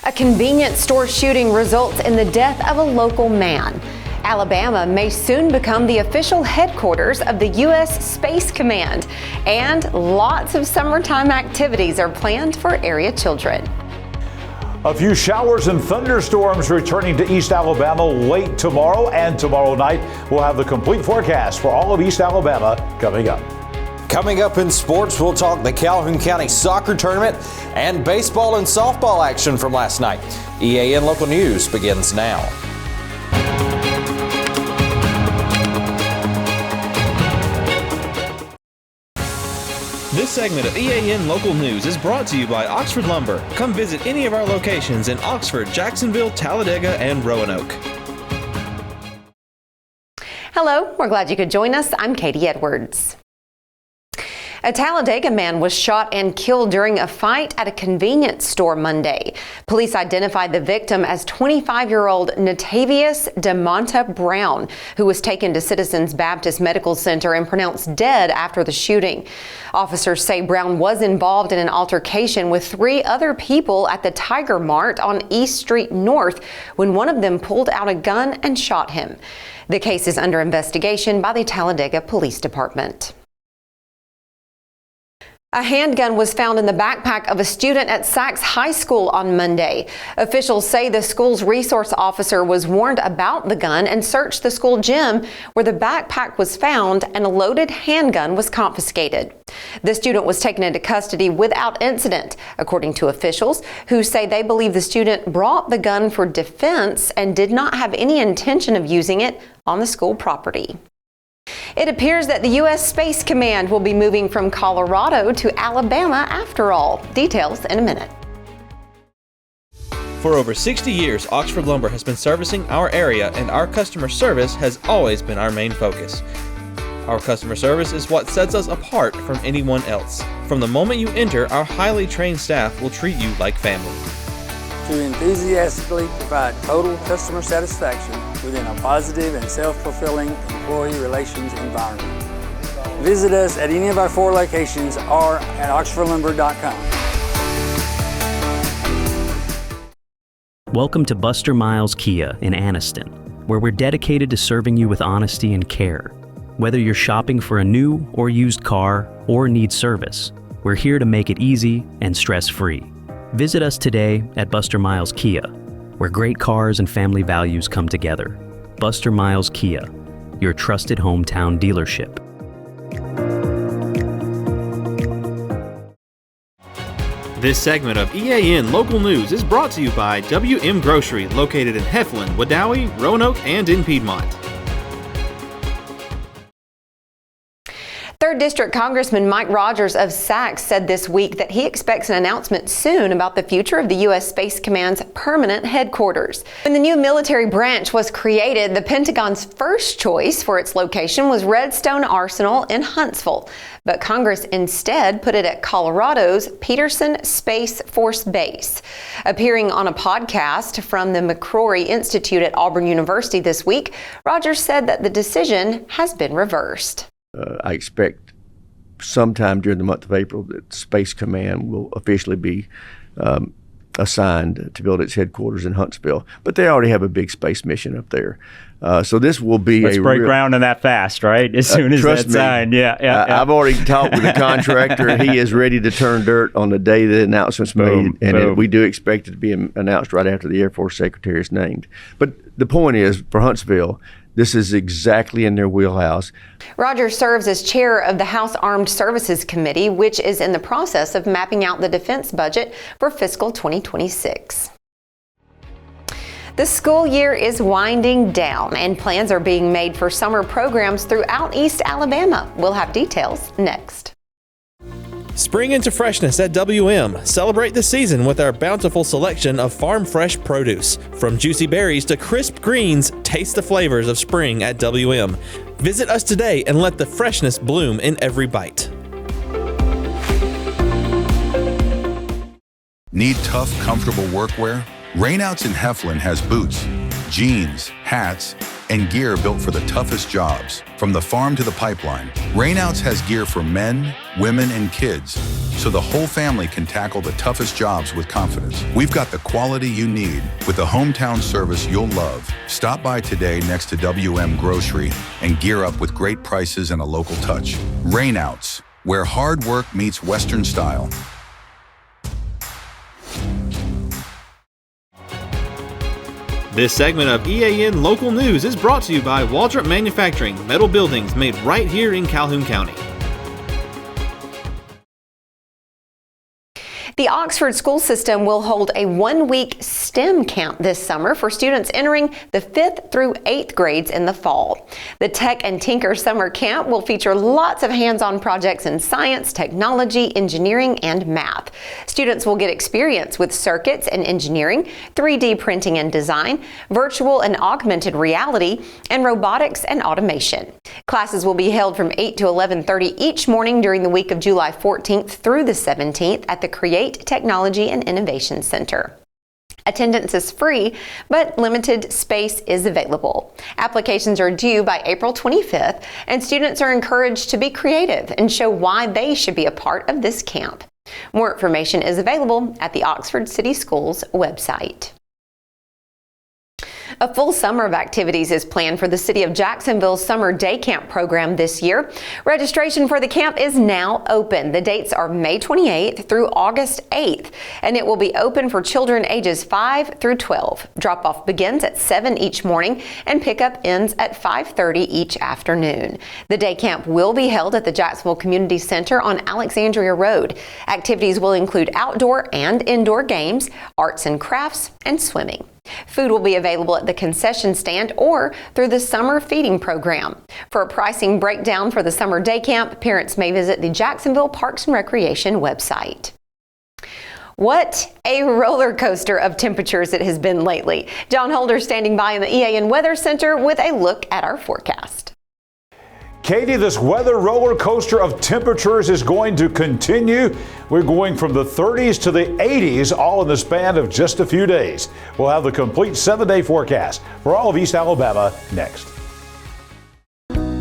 A convenience store shooting results in the death of a local man. Alabama may soon become the official headquarters of the U.S. Space Command, and lots of summertime activities are planned for area children. A few showers and thunderstorms returning to East Alabama late tomorrow and tomorrow night. We'll have the complete forecast for all of East Alabama coming up. Coming up in sports, we'll talk the Calhoun County Soccer Tournament and baseball and softball action from last night. EAN Local News begins now. This segment of EAN Local News is brought to you by Oxford Lumber. Come visit any of our locations in Oxford, Jacksonville, Talladega, and Roanoke. Hello, we're glad you could join us. I'm Katie Edwards. A Talladega man was shot and killed during a fight at a convenience store Monday. Police identified the victim as 25-year-old Natavius DeMonta Brown, who was taken to Citizens Baptist Medical Center and pronounced dead after the shooting. Officers say Brown was involved in an altercation with 3 other people at the Tiger Mart on East Street North when one of them pulled out a gun and shot him. The case is under investigation by the Talladega Police Department. A handgun was found in the backpack of a student at Sachs High School on Monday. Officials say the school's resource officer was warned about the gun and searched the school gym where the backpack was found and a loaded handgun was confiscated. The student was taken into custody without incident, according to officials who say they believe the student brought the gun for defense and did not have any intention of using it on the school property. It appears that the U.S. Space Command will be moving from Colorado to Alabama after all. Details in a minute. For over 60 years, Oxford Lumber has been servicing our area, and our customer service has always been our main focus. Our customer service is what sets us apart from anyone else. From the moment you enter, our highly trained staff will treat you like family. To enthusiastically provide total customer satisfaction within a positive and self-fulfilling employee relations environment. Visit us at any of our 4 locations or at oxfordlumber.com. Welcome to Buster Miles Kia in Anniston, where we're dedicated to serving you with honesty and care. Whether you're shopping for a new or used car or need service, we're here to make it easy and stress-free. Visit us today at Buster Miles Kia, where great cars and family values come together. Buster Miles Kia, your trusted hometown dealership. This segment of EAN Local News is brought to you by WM Grocery, located in Heflin, Wadowee, Roanoke, and in Piedmont. 3rd District Congressman Mike Rogers of Sachs said this week that he expects an announcement soon about the future of the U.S. Space Command's permanent headquarters. When the new military branch was created, the Pentagon's first choice for its location was Redstone Arsenal in Huntsville, but Congress instead put it at Colorado's Peterson Space Force Base. Appearing on a podcast from the McCrory Institute at Auburn University this week, Rogers said that the decision has been reversed. I expect sometime during the month of April that Space Command will officially be assigned to build its headquarters in Huntsville. But they already have a big space mission up there. So this will be Let's break ground on that fast, right? As soon as that's signed. Yeah. I've already talked with the contractor. He is ready to turn dirt on the day the announcement's made. We do expect it to be announced right after the Air Force Secretary is named. But the point is, for Huntsville, this is exactly in their wheelhouse. Rogers serves as chair of the House Armed Services Committee, which is in the process of mapping out the defense budget for fiscal 2026. The school year is winding down and plans are being made for summer programs throughout East Alabama. We'll have details next. Spring into freshness at WM. Celebrate the season with our bountiful selection of farm fresh produce. From juicy berries to crisp greens, taste the flavors of spring at WM. Visit us today and let the freshness bloom in every bite. Need tough, comfortable workwear? Rainouts in Heflin has boots, jeans, hats, and gear built for the toughest jobs. From the farm to the pipeline, Rainouts has gear for men, women, and kids, so the whole family can tackle the toughest jobs with confidence. We've got the quality you need with the hometown service you'll love. Stop by today next to WM Grocery and gear up with great prices and a local touch. Rainouts, where hard work meets Western style. This segment of EAN Local News is brought to you by Waldrop Manufacturing, metal buildings made right here in Calhoun County. The Oxford school system will hold a one-week STEM camp this summer for students entering the 5th through 8th grades in the fall. The Tech and Tinker Summer Camp will feature lots of hands-on projects in science, technology, engineering, and math. Students will get experience with circuits and engineering, 3D printing and design, virtual and augmented reality, and robotics and automation. Classes will be held from 8 to 11:30 each morning during the week of July 14th through the 17th at the Create Technology and Innovation Center. Attendance is free, but limited space is available. Applications are due by April 25th, and students are encouraged to be creative and show why they should be a part of this camp. More information is available at the Oxford City Schools website. A full summer of activities is planned for the City of Jacksonville's Summer Day Camp program this year. Registration for the camp is now open. The dates are May 28th through August 8th, and it will be open for children ages 5 through 12. Drop-off begins at 7 each morning, and pickup ends at 5:30 each afternoon. The day camp will be held at the Jacksonville Community Center on Alexandria Road. Activities will include outdoor and indoor games, arts and crafts, and swimming. Food will be available at the concession stand or through the summer feeding program. For a pricing breakdown for the summer day camp, parents may visit the Jacksonville Parks and Recreation website. What a roller coaster of temperatures it has been lately. John Holder standing by in the EAN Weather Center with a look at our forecast. Katie, this weather roller coaster of temperatures is going to continue. We're going from the 30s to the 80s, all in the span of just a few days. We'll have the complete 7-day forecast for all of East Alabama next.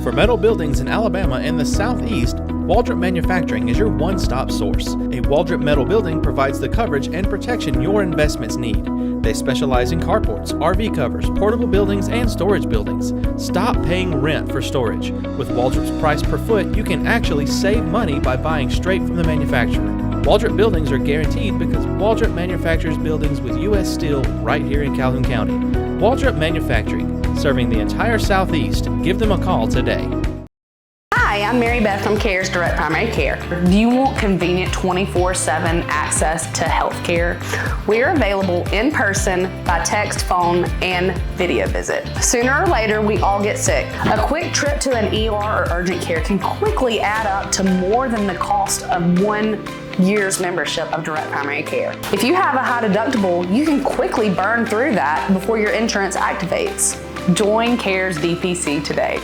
For metal buildings in Alabama and the Southeast, Waldrop Manufacturing is your one-stop source. A Waldrop metal building provides the coverage and protection your investments need. They specialize in carports, RV covers, portable buildings, and storage buildings. Stop paying rent for storage. With Waldrop's price per foot, you can actually save money by buying straight from the manufacturer. Waldrop buildings are guaranteed because Waldrop manufactures buildings with U.S. steel right here in Calhoun County. Waldrop Manufacturing, serving the entire Southeast. Give them a call today. Hi, I'm Mary Beth from CARES Direct Primary Care. Do you want convenient 24/7 access to health care? We're available in person, by text, phone, and video visit. Sooner or later, we all get sick. A quick trip to an ER or urgent care can quickly add up to more than the cost of 1 year's membership of Direct Primary Care. If you have a high deductible, you can quickly burn through that before your insurance activates. Join CARES DPC today.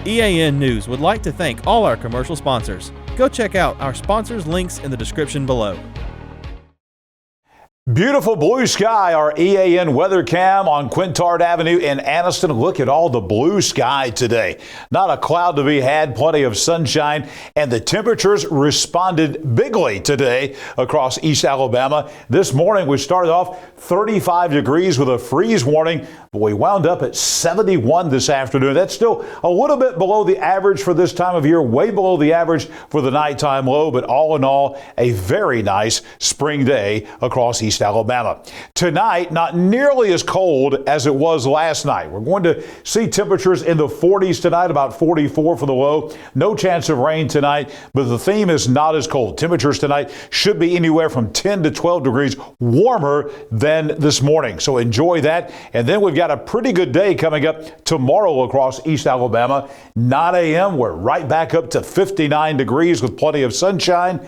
EAN News would like to thank all our commercial sponsors. Go check out our sponsors' links in the description below. Beautiful blue sky, our EAN weather cam on Quintard Avenue in Anniston. Look at all the blue sky today. Not a cloud to be had, plenty of sunshine, and the temperatures responded bigly today across East Alabama. This morning we started off 35 degrees with a freeze warning, but we wound up at 71 this afternoon. That's still a little bit below the average for this time of year, way below the average for the nighttime low, but all in all, a very nice spring day across East Alabama. Tonight, not nearly as cold as it was last night. We're going to see temperatures in the 40s tonight, about 44 for the low. No chance of rain tonight, but the theme is not as cold. Temperatures tonight should be anywhere from 10 to 12 degrees warmer than this morning. So enjoy that. And then we've got a pretty good day coming up tomorrow across East Alabama. 9 a.m. We're right back up to 59 degrees with plenty of sunshine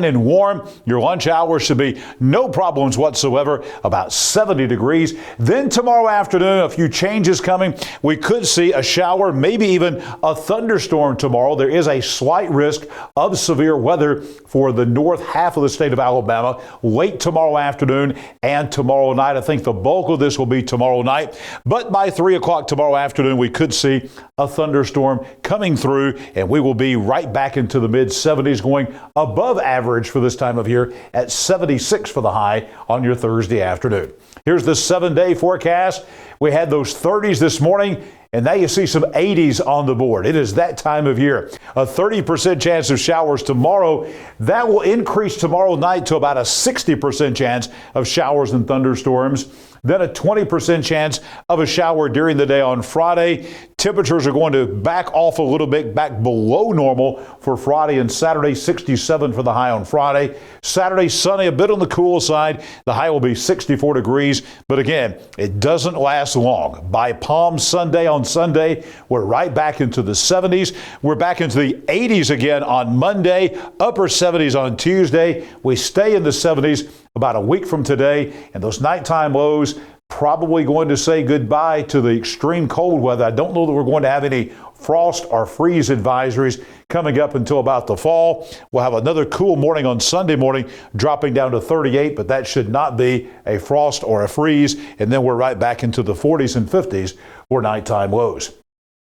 and warm. Your lunch hour should be no no problems whatsoever, about 70 degrees. Then tomorrow afternoon, a few changes coming. We could see a shower, maybe even a thunderstorm tomorrow. There is a slight risk of severe weather for the north half of the state of Alabama late tomorrow afternoon and tomorrow night. I think the bulk of this will be tomorrow night, but by 3 o'clock tomorrow afternoon, we could see a thunderstorm coming through, and we will be right back into the mid 70s, going above average for this time of year at 76 for the high on your Thursday afternoon. Here's the 7-day forecast. We had those 30s this morning, and now you see some 80s on the board. It is that time of year. A 30% chance of showers tomorrow. That will increase tomorrow night to about a 60% chance of showers and thunderstorms. Then a 20% chance of a shower during the day on Friday. Temperatures are going to back off a little bit, back below normal for Friday and Saturday. 67 for the high on Friday. Saturday, sunny, a bit on the cool side. The high will be 64 degrees. But again, it doesn't last long. By Palm Sunday on Sunday, we're right back into the 70s. We're back into the 80s again on Monday, upper 70s on Tuesday. We stay in the 70s about a week from today, and those nighttime lows probably going to say goodbye to the extreme cold weather. I don't know that we're going to have any frost or freeze advisories coming up until about the fall. We'll have another cool morning on Sunday morning, dropping down to 38, but that should not be a frost or a freeze. And then we're right back into the 40s and 50s for nighttime lows.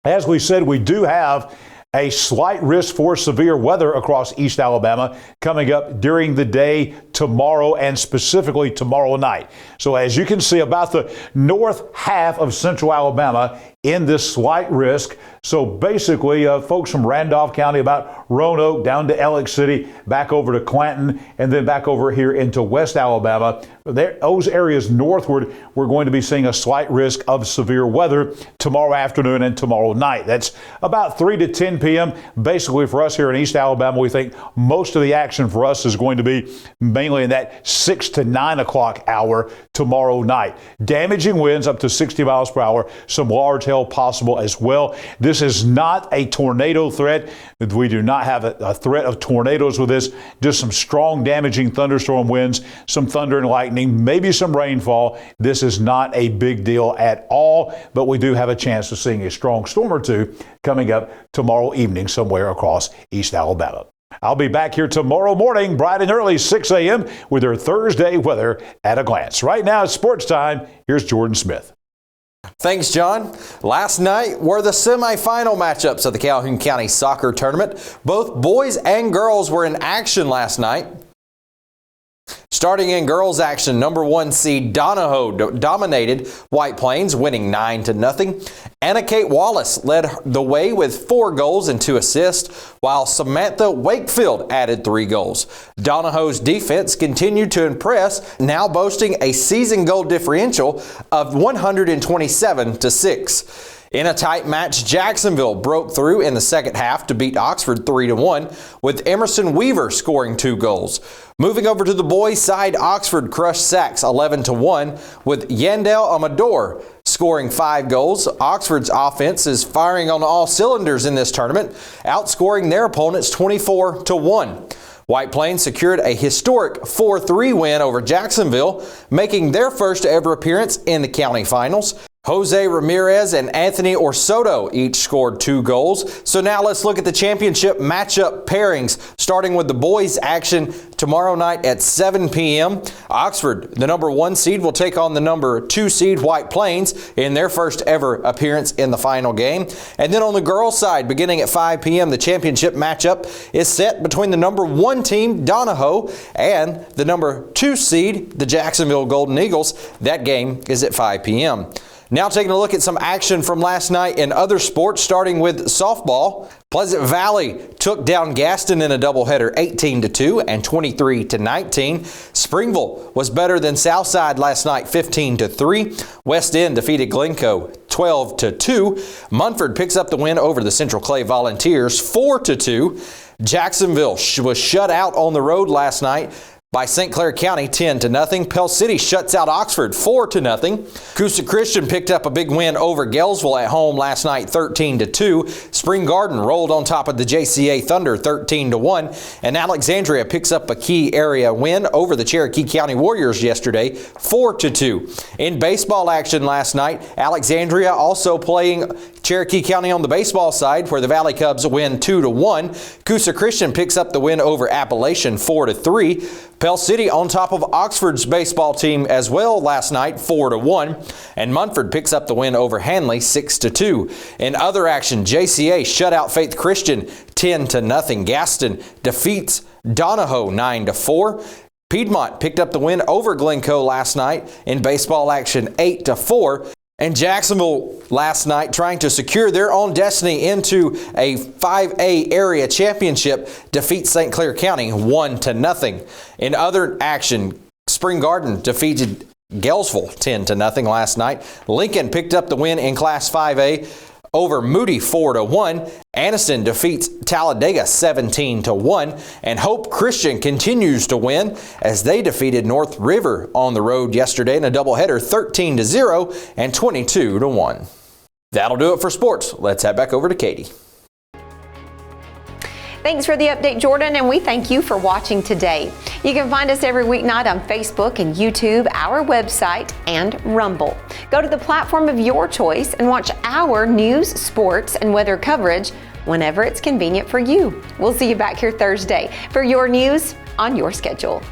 As we said, we do have a slight risk for severe weather across East Alabama coming up during the day tomorrow and specifically tomorrow night. So as you can see, about the north half of central Alabama in this slight risk. So basically, folks from Randolph County, about Roanoke down to Ellick City, back over to Clanton, and then back over here into West Alabama. Those areas northward, we're going to be seeing a slight risk of severe weather tomorrow afternoon and tomorrow night. That's about 3 to 10 p.m. Basically, for us here in East Alabama, we think most of the action for us is going to be mainly in that 6 to 9 o'clock hour tomorrow night. Damaging winds up to 60 miles per hour, some large hail possible as well. This is not a tornado threat. We do not have a threat of tornadoes with this, just some strong damaging thunderstorm winds, some thunder and lightning, maybe some rainfall. This is not a big deal at all, but we do have a chance of seeing a strong storm or two coming up tomorrow evening somewhere across East Alabama. I'll be back here tomorrow morning, bright and early, 6 a.m. with your Thursday weather at a glance. Right now, it's sports time. Here's Jordan Smith. Thanks, John. Last night were the semifinal matchups of the Calhoun County Soccer Tournament. Both boys and girls were in action last night. Starting in girls action, number 1 seed Donahoe dominated White Plains, winning 9-0. Anna Kate Wallace led the way with 4 goals and 2 assists, while Samantha Wakefield added 3 goals. Donahoe's defense continued to impress, now boasting a season goal differential of 127-6. In a tight match, Jacksonville broke through in the second half to beat Oxford 3-1, with Emerson Weaver scoring 2 goals. Moving over to the boys' side, Oxford crushed Sachs 11-1, with Yandel Amador scoring 5 goals. Oxford's offense is firing on all cylinders in this tournament, outscoring their opponents 24-1. White Plains secured a historic 4-3 win over Jacksonville, making their first ever appearance in the county finals. Jose Ramirez and Anthony Orsoto each scored 2 goals. So now let's look at the championship matchup pairings, starting with the boys' action tomorrow night at 7 p.m. Oxford, the number 1 seed, will take on the number 2 seed White Plains in their first ever appearance in the final game. And then on the girls' side, beginning at 5 p.m., the championship matchup is set between the number 1 team, Donahoe, and the number 2 seed, the Jacksonville Golden Eagles. That game is at 5 p.m. Now taking a look at some action from last night in other sports, starting with softball. Pleasant Valley took down Gaston in a doubleheader 18-2 and 23-19. Springville was better than Southside last night 15-3. West End defeated Glencoe 12-2. Munford picks up the win over the Central Clay Volunteers 4-2. Jacksonville was shut out on the road last night by St. Clair County 10-0. Pell City shuts out Oxford 4-0. Coosa Christian picked up a big win over Galesville at home last night 13-2. Spring Garden rolled on top of the JCA Thunder 13-1. And Alexandria picks up a key area win over the Cherokee County Warriors yesterday 4-2. In baseball action last night, Alexandria also playing Cherokee County on the baseball side, where the Valley Cubs win 2-1. Coosa Christian picks up the win over Appalachian 4-3. Pell City on top of Oxford's baseball team as well last night 4-1. And Munford picks up the win over Hanley 6-2. In other action, JCA shut out Faith Christian 10-0. Gaston defeats Donahoe 9-4. Piedmont picked up the win over Glencoe last night in baseball action 8-4. And Jacksonville last night trying to secure their own destiny into a 5A area championship defeats St. Clair County 1-0. In other action, Spring Garden defeated Galesville 10-0 last night. Lincoln picked up the win in Class 5A over Moody 4-1. Anniston defeats Talladega 17-1. And Hope Christian continues to win as they defeated North River on the road yesterday in a doubleheader 13-0 and 22-1. That'll do it for sports. Let's head back over to Katie. Thanks for the update, Jordan, and we thank you for watching today. You can find us every weeknight on Facebook and YouTube, our website, and Rumble. Go to the platform of your choice and watch our news, sports, and weather coverage whenever it's convenient for you. We'll see you back here Thursday for your news on your schedule.